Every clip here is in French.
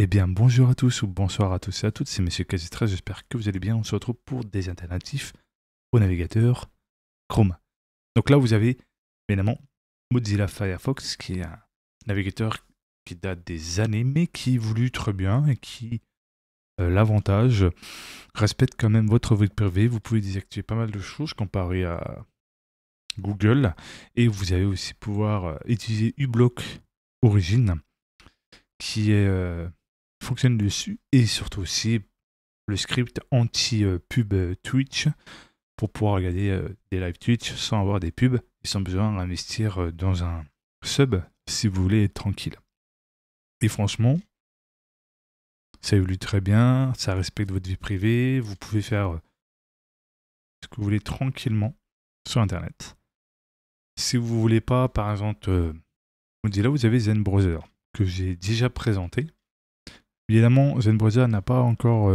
Eh bien, bonjour à tous ou bonsoir à tous et à toutes, c'est Monsieur Casitra, j'espère que vous allez bien. On se retrouve pour des alternatifs au navigateur Chrome. Donc là, vous avez évidemment Mozilla Firefox, qui est un navigateur qui date des années, mais qui évolue très bien et qui, l'avantage, respecte quand même votre vie privée. Vous pouvez désactiver pas mal de choses comparé à Google. Et vous allez aussi pouvoir utiliser uBlock Origin, qui est fonctionne dessus, et surtout aussi le script anti-pub Twitch pour pouvoir regarder des live Twitch sans avoir des pubs et sans besoin d'investir dans un sub si vous voulez être tranquille. Et franchement, ça évolue très bien, ça respecte votre vie privée, vous pouvez faire ce que vous voulez tranquillement sur Internet. Si vous voulez pas, par exemple, Mozilla, vous avez Zen Browser que j'ai déjà présenté. Évidemment, Zen Browser n'a pas encore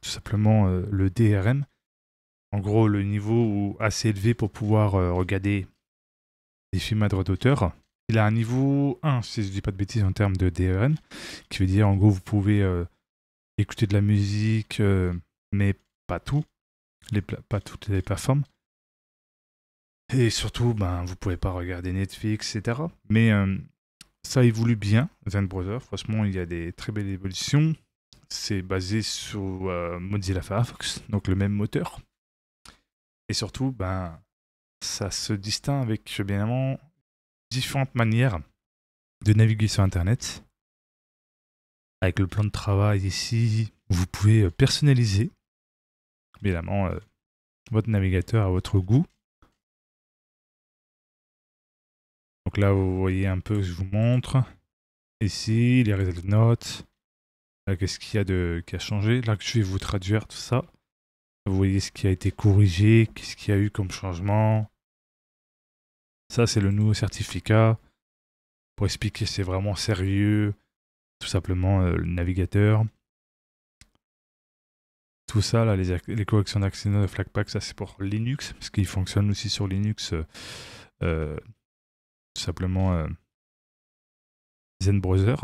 tout simplement le DRM. En gros, le niveau assez élevé pour pouvoir regarder des films à droit d'auteur. Il a un niveau 1, si je ne dis pas de bêtises, en termes de DRM, qui veut dire, en gros, vous pouvez écouter de la musique, mais pas tout, pas toutes les plateformes. Et surtout, ben, vous ne pouvez pas regarder Netflix, etc. Mais ça évolue bien, Zen Browser. Franchement, il y a des très belles évolutions. C'est basé sur Mozilla Firefox, donc le même moteur. Et surtout, ben, ça se distingue avec, bien évidemment, différentes manières de naviguer sur Internet. Avec le plan de travail ici, vous pouvez personnaliser, évidemment, votre navigateur à votre goût. Donc là, vous voyez un peu, je vous montre. Ici, les result notes. Qu'est-ce qu'il y a qui a changé. Là, je vais vous traduire tout ça. Vous voyez ce qui a été corrigé, qu'est-ce qu'il y a eu comme changement. Ça, c'est le nouveau certificat. Pour expliquer, c'est vraiment sérieux. Tout simplement, le navigateur. Tout ça, là, les corrections d'accès de Flatpak, ça c'est pour Linux, parce qu'il fonctionne aussi sur Linux. Tout simplement Zen Browser.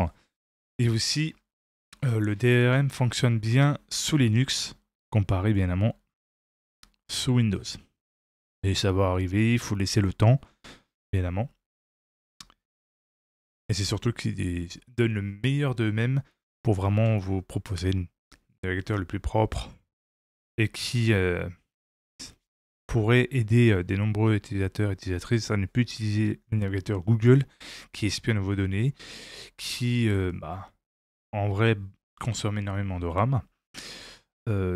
Et aussi, le DRM fonctionne bien sous Linux, comparé bien évidemment sous Windows. Et ça va arriver, il faut laisser le temps, bien évidemment. Et c'est surtout qu'ils donnent le meilleur d'eux-mêmes pour vraiment vous proposer le navigateur le plus propre et qui pourrait aider des nombreux utilisateurs et utilisatrices à ne plus utiliser le navigateur Google qui espionne vos données, qui en vrai consomme énormément de RAM,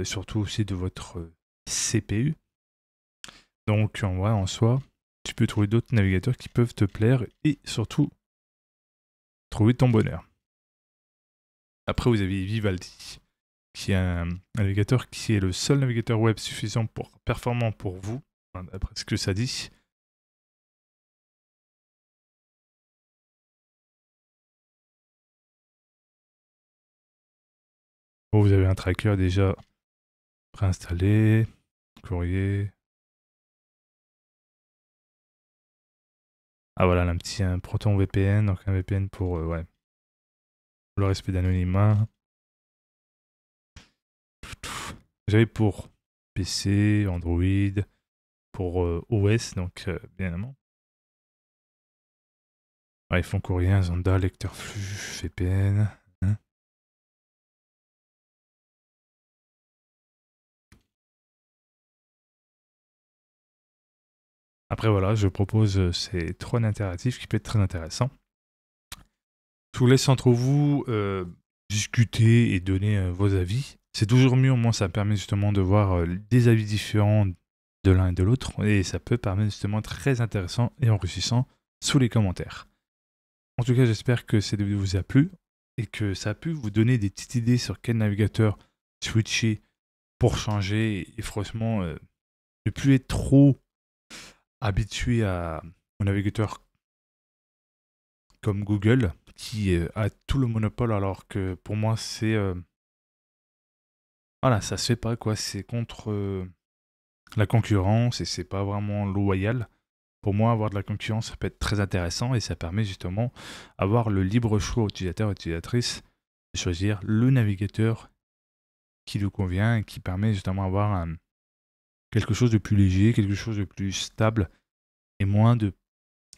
surtout aussi de votre CPU. Donc en vrai, en soi, tu peux trouver d'autres navigateurs qui peuvent te plaire et surtout trouver ton bonheur. Après, vous avez Vivaldi, qui est un navigateur qui est le seul navigateur web suffisant performant pour vous, d'après ce que ça dit. Bon, vous avez un tracker déjà préinstallé, courrier. Ah voilà, un petit Proton VPN, donc un VPN pour le respect d'anonymat. Vous avez pour PC, Android, pour OS, donc bien évidemment. Ils font courrier, Zonda, lecteur flux, VPN. Hein. Après voilà, je propose ces trois interactifs qui peuvent être très intéressants. Je vous laisse entre vous discuter et donner vos avis. C'est toujours mieux, au moins ça permet justement de voir des avis différents de l'un et de l'autre, et ça peut permettre justement très intéressant et enrichissant sous les commentaires. En tout cas, j'espère que cette vidéo vous a plu et que ça a pu vous donner des petites idées sur quel navigateur switcher pour changer et franchement ne plus être trop habitué au navigateur comme Google qui a tout le monopole, alors que pour moi c'est voilà, ça se fait pas quoi, c'est contre la concurrence et c'est pas vraiment loyal. Pour moi, avoir de la concurrence, ça peut être très intéressant et ça permet justement d'avoir le libre choix aux utilisateurs et utilisatrices de choisir le navigateur qui lui convient et qui permet justement d'avoir quelque chose de plus léger, quelque chose de plus stable et moins de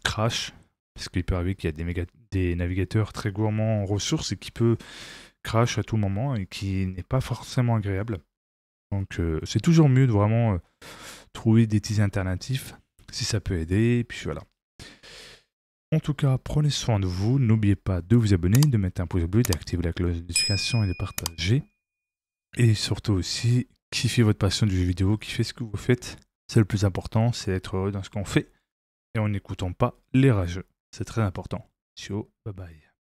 crash. Parce qu'il peut arriver qu'il y a des navigateurs très gourmands en ressources et qui peut crash à tout moment et qui n'est pas forcément agréable. Donc c'est toujours mieux de vraiment trouver des petits alternatifs si ça peut aider. Et puis voilà. En tout cas, prenez soin de vous. N'oubliez pas de vous abonner, de mettre un pouce bleu, d'activer la cloche de notification et de partager. Et surtout aussi, kiffez votre passion du jeu vidéo, kiffez ce que vous faites. C'est le plus important, c'est d'être heureux dans ce qu'on fait et en n'écoutant pas les rageux. C'est très important. Ciao, bye bye.